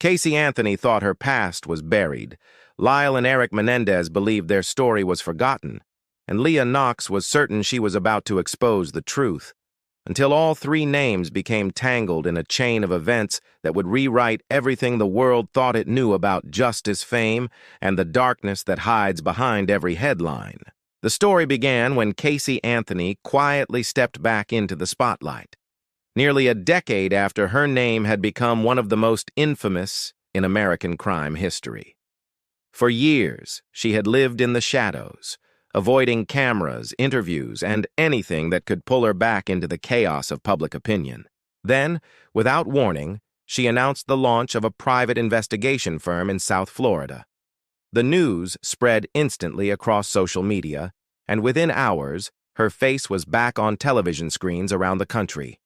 Casey Anthony thought her past was buried. Lyle and Eric Menendez believed their story was forgotten, and Leah Knox was certain she was about to expose the truth, until all three names became tangled in a chain of events that would rewrite everything the world thought it knew about justice, fame, and the darkness that hides behind every headline. The story began when Casey Anthony quietly stepped back into the spotlight, nearly a decade after her name had become one of the most infamous in American crime history. For years, she had lived in the shadows, avoiding cameras, interviews, and anything that could pull her back into the chaos of public opinion. Then, without warning, she announced the launch of a private investigation firm in South Florida. The news spread instantly across social media, and within hours, her face was back on television screens around the country.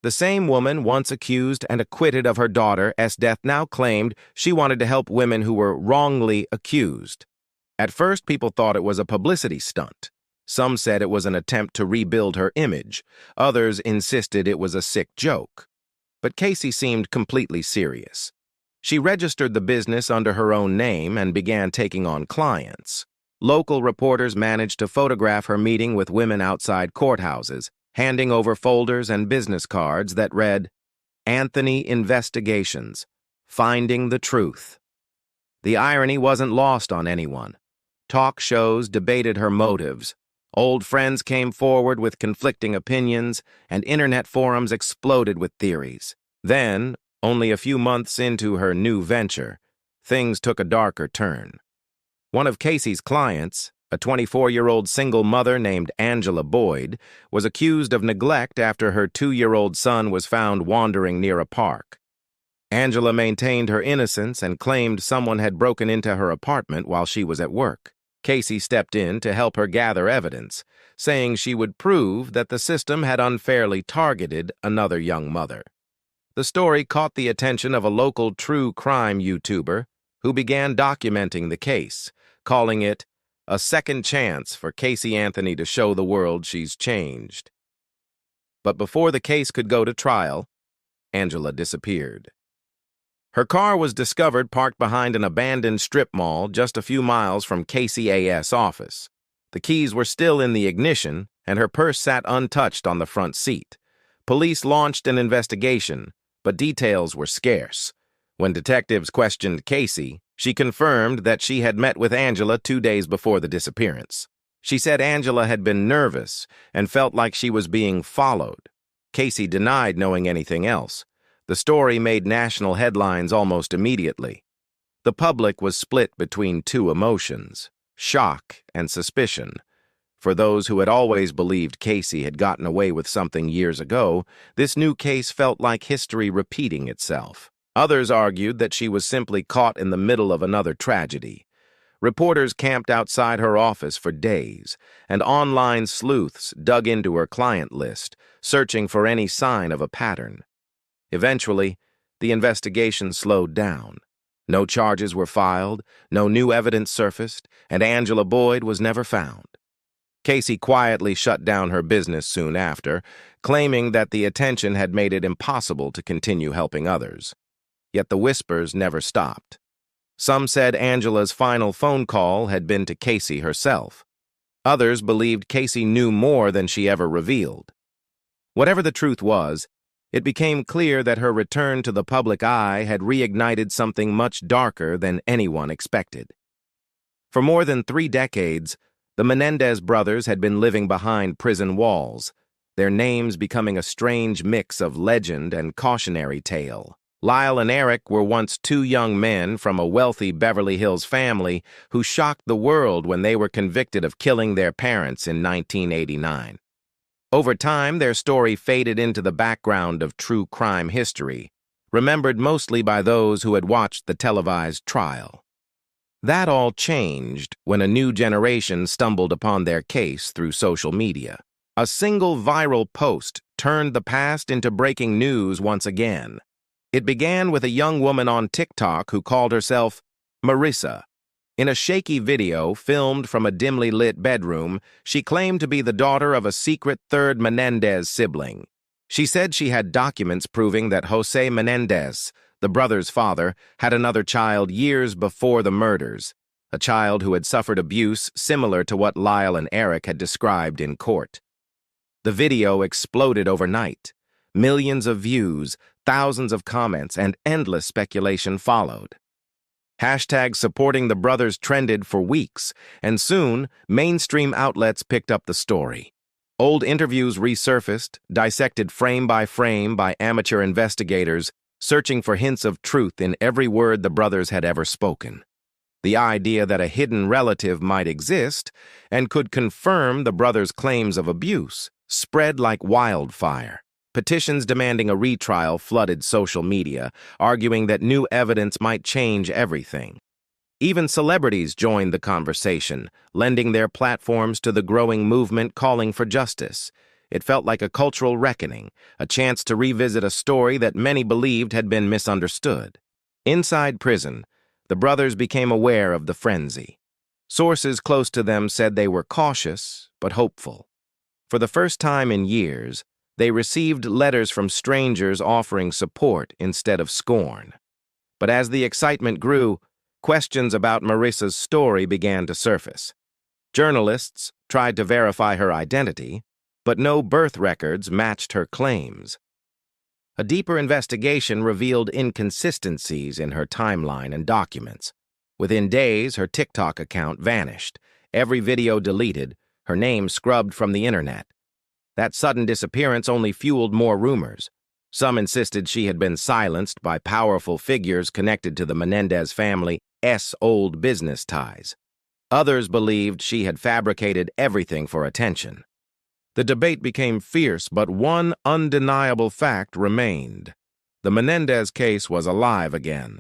The same woman once accused and acquitted of her daughter's death now claimed she wanted to help women who were wrongly accused. At first, people thought it was a publicity stunt. Some said it was an attempt to rebuild her image. Others insisted it was a sick joke. But Casey seemed completely serious. She registered the business under her own name and began taking on clients. Local reporters managed to photograph her meeting with women outside courthouses, handing over folders and business cards that read, "Anthony Investigations, Finding the Truth." The irony wasn't lost on anyone. Talk shows debated her motives. Old friends came forward with conflicting opinions, and internet forums exploded with theories. Then, only a few months into her new venture, things took a darker turn. One of Casey's clients, a 24-year-old single mother named Angela Boyd, was accused of neglect after her 2-year-old son was found wandering near a park. Angela maintained her innocence and claimed someone had broken into her apartment while she was at work. Casey stepped in to help her gather evidence, saying she would prove that the system had unfairly targeted another young mother. The story caught the attention of a local true crime YouTuber who began documenting the case, calling it a second chance for Casey Anthony to show the world she's changed. But before the case could go to trial, Angela disappeared. Her car was discovered parked behind an abandoned strip mall just a few miles from Casey A.S. office. The keys were still in the ignition, and her purse sat untouched on the front seat. Police launched an investigation, but details were scarce. When detectives questioned Casey, she confirmed that she had met with Angela 2 days before the disappearance. She said Angela had been nervous and felt like she was being followed. Casey denied knowing anything else. The story made national headlines almost immediately. The public was split between two emotions, shock and suspicion. For those who had always believed Casey had gotten away with something years ago, this new case felt like history repeating itself. Others argued that she was simply caught in the middle of another tragedy. Reporters camped outside her office for days, and online sleuths dug into her client list, searching for any sign of a pattern. Eventually, the investigation slowed down. No charges were filed, no new evidence surfaced, and Angela Boyd was never found. Casey quietly shut down her business soon after, claiming that the attention had made it impossible to continue helping others. Yet the whispers never stopped. Some said Angela's final phone call had been to Casey herself. Others believed Casey knew more than she ever revealed. Whatever the truth was, it became clear that her return to the public eye had reignited something much darker than anyone expected. For more than 3 decades, the Menendez brothers had been living behind prison walls, their names becoming a strange mix of legend and cautionary tale. Lyle and Eric were once 2 young men from a wealthy Beverly Hills family who shocked the world when they were convicted of killing their parents in 1989. Over time, their story faded into the background of true crime history, remembered mostly by those who had watched the televised trial. That all changed when a new generation stumbled upon their case through social media. A single viral post turned the past into breaking news once again. It began with a young woman on TikTok who called herself Marissa. In a shaky video filmed from a dimly lit bedroom, she claimed to be the daughter of a secret third Menendez sibling. She said she had documents proving that Jose Menendez, the brother's father, had another child years before the murders, a child who had suffered abuse similar to what Lyle and Eric had described in court. The video exploded overnight. Millions of views, thousands of comments, and endless speculation followed. Hashtags supporting the brothers trended for weeks, and soon, mainstream outlets picked up the story. Old interviews resurfaced, dissected frame by amateur investigators, searching for hints of truth in every word the brothers had ever spoken. The idea that a hidden relative might exist and could confirm the brothers' claims of abuse spread like wildfire. Petitions demanding a retrial flooded social media, arguing that new evidence might change everything. Even celebrities joined the conversation, lending their platforms to the growing movement calling for justice. It felt like a cultural reckoning, a chance to revisit a story that many believed had been misunderstood. Inside prison, the brothers became aware of the frenzy. Sources close to them said they were cautious but hopeful. For the first time in years, they received letters from strangers offering support instead of scorn. But as the excitement grew, questions about Marissa's story began to surface. Journalists tried to verify her identity, but no birth records matched her claims. A deeper investigation revealed inconsistencies in her timeline and documents. Within days, her TikTok account vanished, every video deleted, her name scrubbed from the internet. That sudden disappearance only fueled more rumors. Some insisted she had been silenced by powerful figures connected to the Menendez family's old business ties. Others believed she had fabricated everything for attention. The debate became fierce, but one undeniable fact remained. The Menendez case was alive again.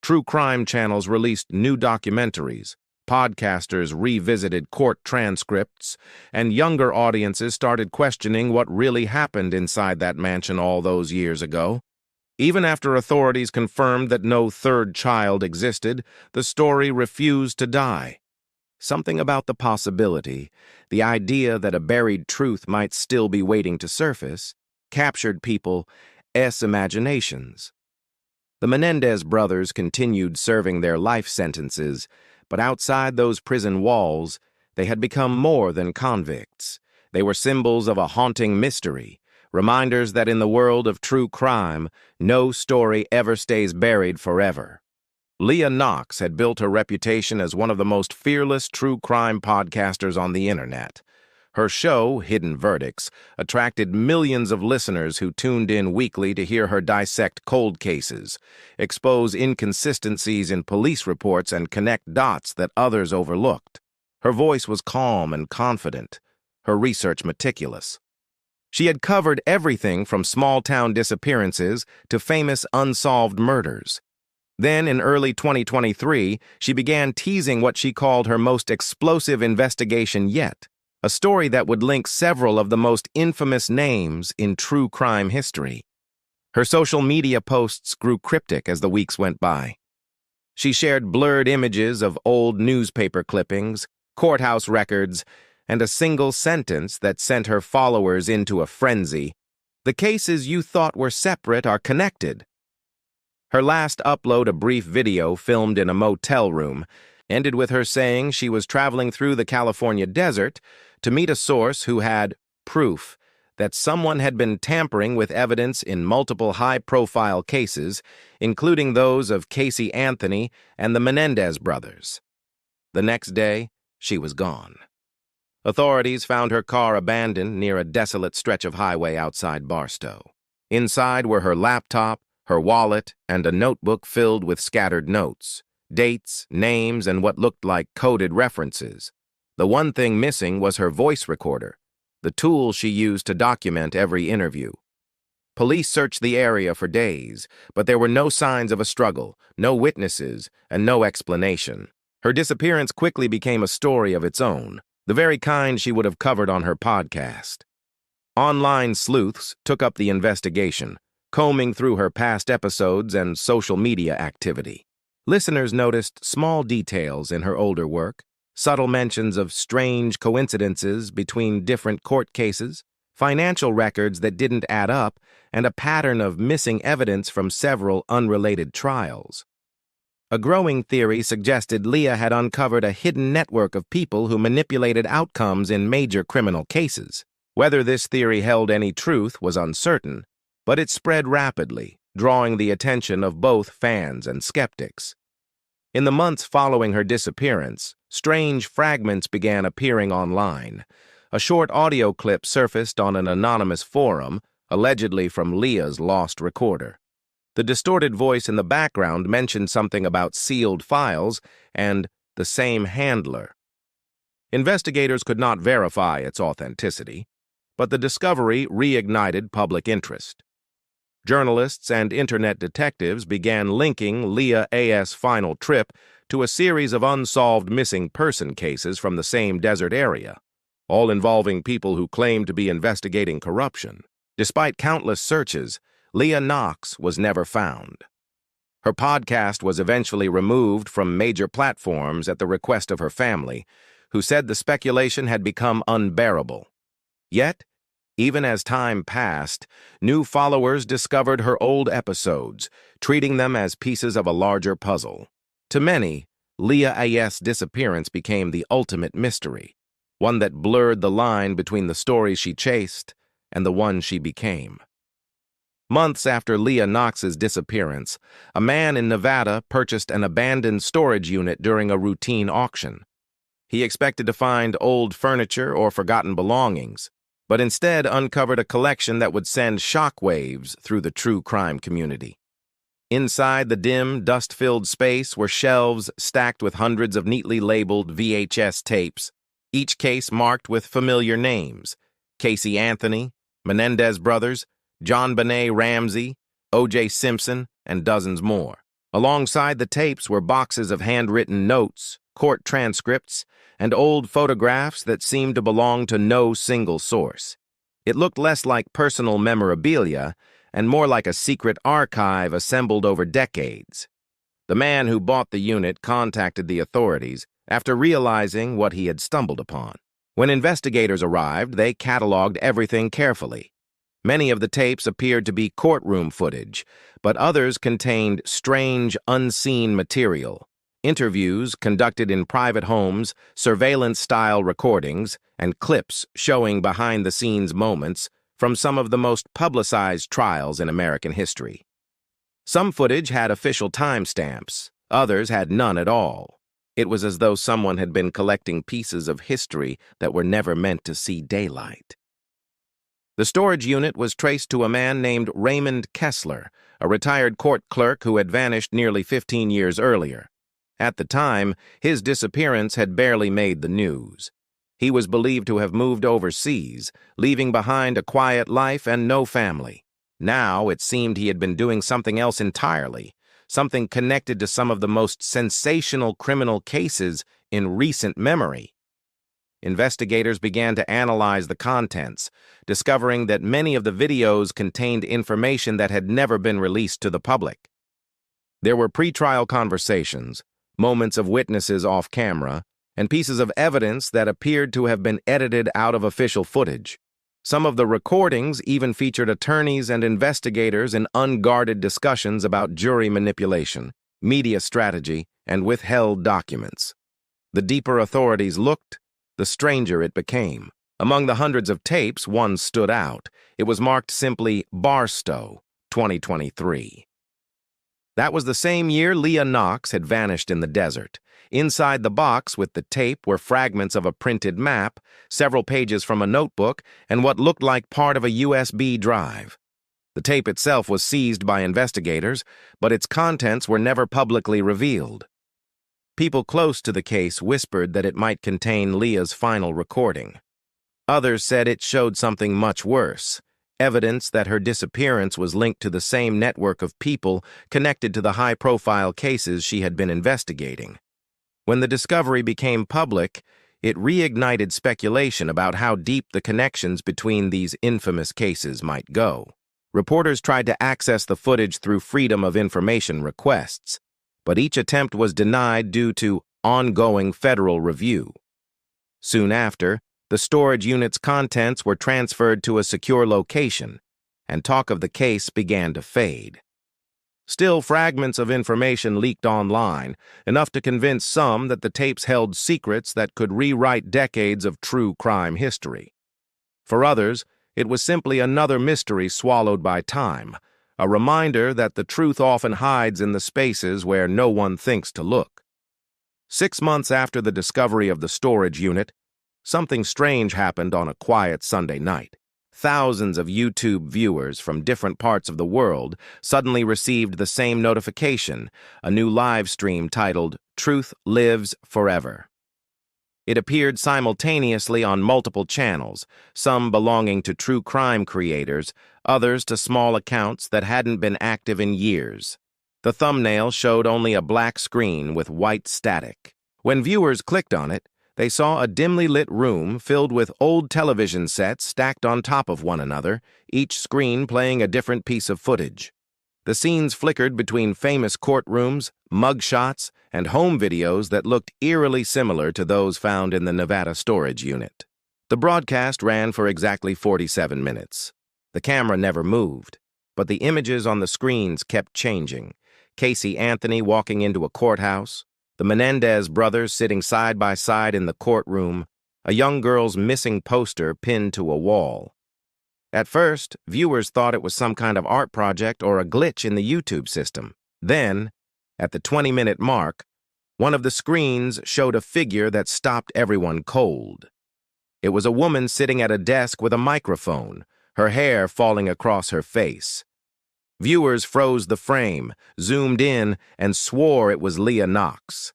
True crime channels released new documentaries, podcasters revisited court transcripts, and younger audiences started questioning what really happened inside that mansion all those years ago. Even after authorities confirmed that no third child existed, the story refused to die. Something about the possibility, the idea that a buried truth might still be waiting to surface, captured people's imaginations. The Menendez brothers continued serving their life sentences, but outside those prison walls, they had become more than convicts. They were symbols of a haunting mystery, reminders that in the world of true crime, no story ever stays buried forever. Leah Knox had built her reputation as one of the most fearless true crime podcasters on the internet. Her show, Hidden Verdicts, attracted millions of listeners who tuned in weekly to hear her dissect cold cases, expose inconsistencies in police reports, and connect dots that others overlooked. Her voice was calm and confident, her research meticulous. She had covered everything from small-town disappearances to famous unsolved murders. Then, in early 2023, she began teasing what she called her most explosive investigation yet, a story that would link several of the most infamous names in true crime history. Her social media posts grew cryptic as the weeks went by. She shared blurred images of old newspaper clippings, courthouse records, and a single sentence that sent her followers into a frenzy. "The cases you thought were separate are connected." Her last upload, a brief video filmed in a motel room, ended with her saying she was traveling through the California desert to meet a source who had proof that someone had been tampering with evidence in multiple high-profile cases, including those of Casey Anthony and the Menendez brothers. The next day, she was gone. Authorities found her car abandoned near a desolate stretch of highway outside Barstow. Inside were her laptop, her wallet, and a notebook filled with scattered notes, dates, names, and what looked like coded references. The one thing missing was her voice recorder, the tool she used to document every interview. Police searched the area for days, but there were no signs of a struggle, no witnesses, and no explanation. Her disappearance quickly became a story of its own, the very kind she would have covered on her podcast. Online sleuths took up the investigation, combing through her past episodes and social media activity. Listeners noticed small details in her older work, subtle mentions of strange coincidences between different court cases, financial records that didn't add up, and a pattern of missing evidence from several unrelated trials. A growing theory suggested Leah had uncovered a hidden network of people who manipulated outcomes in major criminal cases. Whether this theory held any truth was uncertain, but it spread rapidly, drawing the attention of both fans and skeptics. In the months following her disappearance, strange fragments began appearing online. A short audio clip surfaced on an anonymous forum, allegedly from Leah's lost recorder. The distorted voice in the background mentioned something about sealed files and the same handler. Investigators could not verify its authenticity, but the discovery reignited public interest. Journalists and internet detectives began linking Leah A.'s final trip to a series of unsolved missing person cases from the same desert area, all involving people who claimed to be investigating corruption. Despite countless searches, Leah Knox was never found. Her podcast was eventually removed from major platforms at the request of her family, who said the speculation had become unbearable. Yet, even as time passed, new followers discovered her old episodes, treating them as pieces of a larger puzzle. To many, Leah A.'s disappearance became the ultimate mystery, one that blurred the line between the stories she chased and the one she became. Months after Leah Knox's disappearance, a man in Nevada purchased an abandoned storage unit during a routine auction. He expected to find old furniture or forgotten belongings, but instead uncovered a collection that would send shockwaves through the true crime community. Inside the dim, dust-filled space were shelves stacked with hundreds of neatly labeled VHS tapes, each case marked with familiar names: Casey Anthony, Menendez Brothers, John Benet Ramsey, O.J. Simpson, and dozens more. Alongside the tapes were boxes of handwritten notes, court transcripts, and old photographs that seemed to belong to no single source. It looked less like personal memorabilia and more like a secret archive assembled over decades. The man who bought the unit contacted the authorities after realizing what he had stumbled upon. When investigators arrived, they cataloged everything carefully. Many of the tapes appeared to be courtroom footage, but others contained strange, unseen material. Interviews conducted in private homes, surveillance-style recordings, and clips showing behind-the-scenes moments from some of the most publicized trials in American history. Some footage had official timestamps, others had none at all. It was as though someone had been collecting pieces of history that were never meant to see daylight. The storage unit was traced to a man named Raymond Kessler, a retired court clerk who had vanished nearly 15 years earlier. At the time, his disappearance had barely made the news. He was believed to have moved overseas, leaving behind a quiet life and no family. Now it seemed he had been doing something else entirely, something connected to some of the most sensational criminal cases in recent memory. Investigators began to analyze the contents, discovering that many of the videos contained information that had never been released to the public. There were pretrial conversations, moments of witnesses off camera, and pieces of evidence that appeared to have been edited out of official footage. Some of the recordings even featured attorneys and investigators in unguarded discussions about jury manipulation, media strategy, and withheld documents. The deeper authorities looked, the stranger it became. Among the hundreds of tapes, one stood out. It was marked simply Barstow, 2023. That was the same year Leah Knox had vanished in the desert. Inside the box with the tape were fragments of a printed map, several pages from a notebook, and what looked like part of a USB drive. The tape itself was seized by investigators, but its contents were never publicly revealed. People close to the case whispered that it might contain Leah's final recording. Others said it showed something much worse, evidence that her disappearance was linked to the same network of people connected to the high-profile cases she had been investigating. When the discovery became public, it reignited speculation about how deep the connections between these infamous cases might go. Reporters tried to access the footage through Freedom of Information requests, but each attempt was denied due to ongoing federal review. Soon after, The storage unit's contents were transferred to a secure location, and talk of the case began to fade. Still, fragments of information leaked online, enough to convince some that the tapes held secrets that could rewrite decades of true crime history. For others, it was simply another mystery swallowed by time, a reminder that the truth often hides in the spaces where no one thinks to look. 6 months after the discovery of the storage unit, something strange happened on a quiet Sunday night. Thousands of YouTube viewers from different parts of the world suddenly received the same notification, a new live stream titled "Truth Lives Forever." It appeared simultaneously on multiple channels, some belonging to true crime creators, others to small accounts that hadn't been active in years. The thumbnail showed only a black screen with white static. When viewers clicked on it, they saw a dimly lit room filled with old television sets stacked on top of one another, each screen playing a different piece of footage. The scenes flickered between famous courtrooms, mugshots, and home videos that looked eerily similar to those found in the Nevada storage unit. The broadcast ran for exactly 47 minutes. The camera never moved, but the images on the screens kept changing. Casey Anthony walking into a courthouse, the Menendez brothers sitting side by side in the courtroom, a young girl's missing poster pinned to a wall. At first, viewers thought it was some kind of art project or a glitch in the YouTube system. Then, at the 20-minute mark, one of the screens showed a figure that stopped everyone cold. It was a woman sitting at a desk with a microphone, her hair falling across her face. Viewers froze the frame, zoomed in, and swore it was Leah Knox.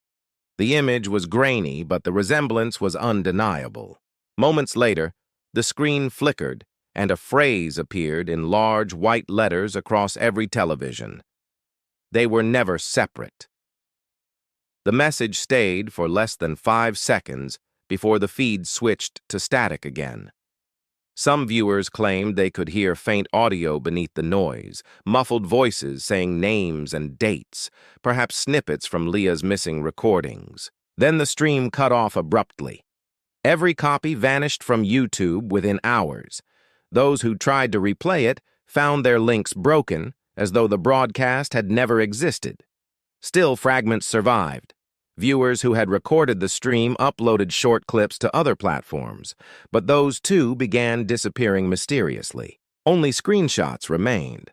The image was grainy, but the resemblance was undeniable. Moments later, the screen flickered, and a phrase appeared in large white letters across every television. They were never separate. The message stayed for less than 5 seconds before the feed switched to static again. Some viewers claimed they could hear faint audio beneath the noise, muffled voices saying names and dates, perhaps snippets from Leah's missing recordings. Then the stream cut off abruptly. Every copy vanished from YouTube within hours. Those who tried to replay it found their links broken, as though the broadcast had never existed. Still, fragments survived. Viewers who had recorded the stream uploaded short clips to other platforms, but those too began disappearing mysteriously. Only screenshots remained,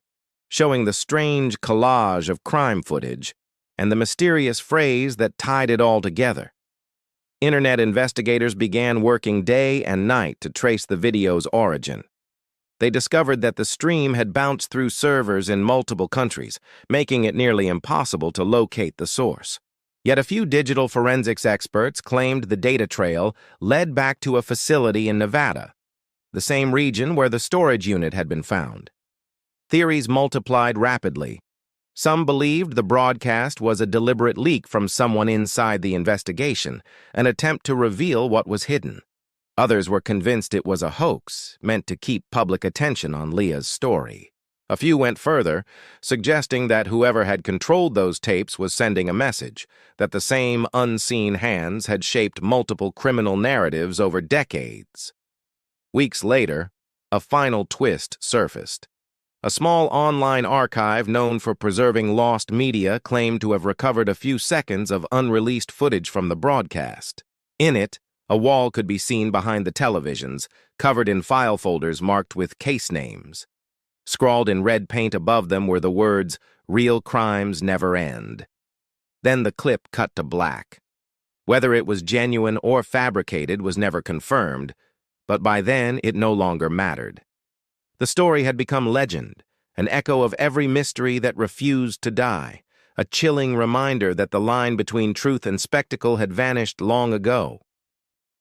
showing the strange collage of crime footage and the mysterious phrase that tied it all together. Internet investigators began working day and night to trace the video's origin. They discovered that the stream had bounced through servers in multiple countries, making it nearly impossible to locate the source. Yet a few digital forensics experts claimed the data trail led back to a facility in Nevada, the same region where the storage unit had been found. Theories multiplied rapidly. Some believed the broadcast was a deliberate leak from someone inside the investigation, an attempt to reveal what was hidden. Others were convinced it was a hoax, meant to keep public attention on Leah's story. A few went further, suggesting that whoever had controlled those tapes was sending a message, that the same unseen hands had shaped multiple criminal narratives over decades. Weeks later, a final twist surfaced. A small online archive known for preserving lost media claimed to have recovered a few seconds of unreleased footage from the broadcast. In it, a wall could be seen behind the televisions, covered in file folders marked with case names. Scrawled in red paint above them were the words, "Real crimes never end." Then the clip cut to black. Whether it was genuine or fabricated was never confirmed, but by then it no longer mattered. The story had become legend, an echo of every mystery that refused to die, a chilling reminder that the line between truth and spectacle had vanished long ago.